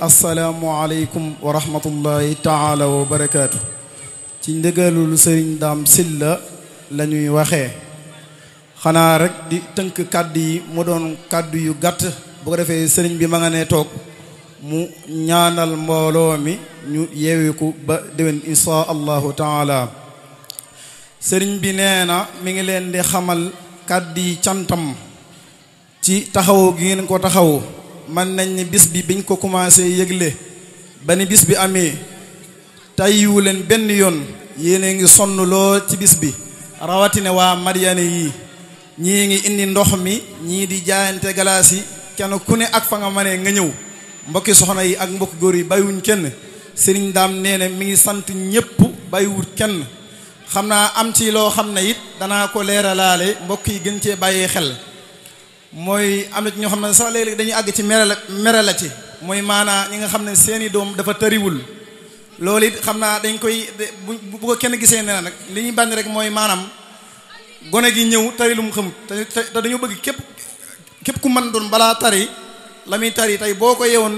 asalaamualeykum wa rahmatullahi taala wa barakaatu. ci ndëgalul sëriñ Daam Silla la ñuy waxee xanaa rek di tënk kàddu yi mu doon kàddu yu gàtt bu ko defee sëriñ bi ma nga ne toog mu ñaanal mbooloo mi ñu yeewiku ba déwén insha allahu taala. sëriñ bi nee na mi ngi leen di xamal kàddu yi cantam ci taxaw gi ngeen ko taxaw. man nañ ni bis bi biñ ko commencé yëgle ba ni bis bi amee tayyiwu leen benn yoon yéene ngi sonn lool ci bis bi rawatina waa Madiyana yi ñii ngi indi ndox mi ñii di jaayante galaas yi kenn ku ne ak fa nga mënee nga ñëw mbokki soxna yi ak mbokki góor yi bàyyiwuñ kenn. sëriñ Daam nee na mi ngi sant ñépp bàyyiwut kenn. xam naa am ci loo xam ne it danaa ko leeralaale mbokk yi gën cee bàyyee xel. mooy am na ci ñoo xam ne sax léeg-léeg dañuy àgg ci mere la ci mooy maanaa ñi nga xam ne seeni doom dafa tëriwul loolu it xam naa dañ koy bu ko kenn gisee nee na nag li ñuy bañ rek mooy maanaam gone gi ñëw tari lu mu xamut te dañoo bëgg képp ku mën doon balaa tari la muy tari tey boo ko yeewoon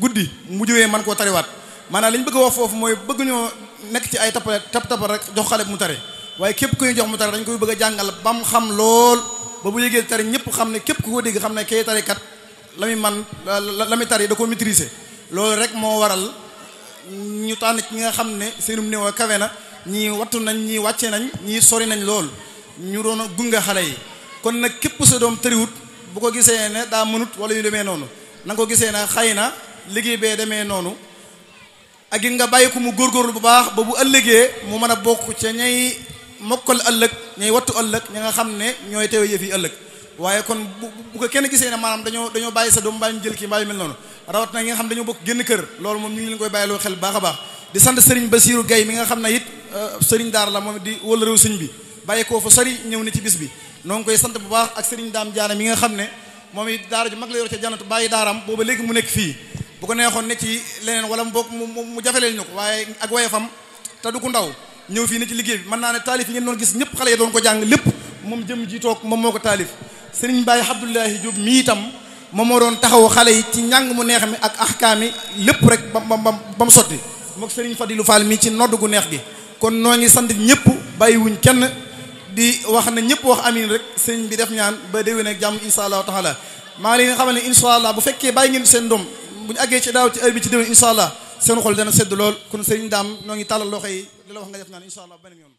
guddi mu jógee man koo tariwaat maanaam li ñu bëgg a wax foofu mooy bëgg ñoo nekk ci ay tapal rek jox xale bu mu tari waaye képp ku ñu jox mu tari dañ koy bëgg a jàngal ba mu xam lool ba bu yëgee tari ñëpp xam ne képp ku ko dégg xam ne kay tari kat la muy man la muy tari da ko maîtriser. loolu rek moo waral ñu tànn ci ñi nga xam ne seenum néew kawe na ñii wattu nañ ñii wàcce nañ ñii sori nañ lool ñu doon gunge xale yi. kon nag képp sa doom tëriwut bu ko gisee ne daa mënut wala yu demee noonu na nga ko gisee ne xëy na liggéey bee demee noonu ak it nga bàyyi ko mu góorgóorlu bu baax ba bu ëllëgee mu mën a bokk ca ñay mokkal ëllëg ñay wattu ëllëg ñi nga xam ne ñooy teewe yëf yi ëllëg. waaye kon bu ko kenn gisee ne maanaam dañoo bàyyi sa doom mbaa ñu jël kii mbaa yu mel noonu rawat na ñi nga xam dañoo bokk génn kër loolu moom ñu ngi leen koy bàyyiloo xel baax a baax. di sant Serigne Bassirou Gaye mi nga xam ne it Serigne Daara la moom di wala réew sëñ bi bàyyi koo fa sori ñëw ne ci bis bi noo ngi koy sant bu baax ak Serigne Daam Diané mi nga xam ne moom it daara ju mag la yor ca janatu bàyyi daaraam booba léegi mu nekk fii bu ko neexoon ne ci leneen wala mbokk mu jafeleel ñu ko waaye ak wayefam te du ko ndaw ñëw fii ne ci liggéey bi mën naa ne taalif yi ngeen doon gis ñëpp xale yi doon ko jàng lépp moom jëm ji toog moom moo ko taalif. Serigne Baye Abdoulahi Diop mi itam moom moo doon taxaw xale yi ci njàng mu neex mi ak ahkaam yi lépp rek ba mu sotti mook Serigne Fadilou Fall mi ci nodd gu neex gi. kon noo ngi sant ñëpp bàyyiwuñ kenn di wax ne ñëpp wax amin rek sëriñ bi def ñaan ba déwén ak jàmm insha allahu taala. maa ngi leen xamal ne insha allah bu fekkee bàyyi ngeen seen doom bu ñu àggee ci daaw ci heure bi ci déwén insha allah seen xol dana sedd lool kon Serigne Daam noo ngi tàllal loxo yi di la wax nga def naan insha allah beneen yoon.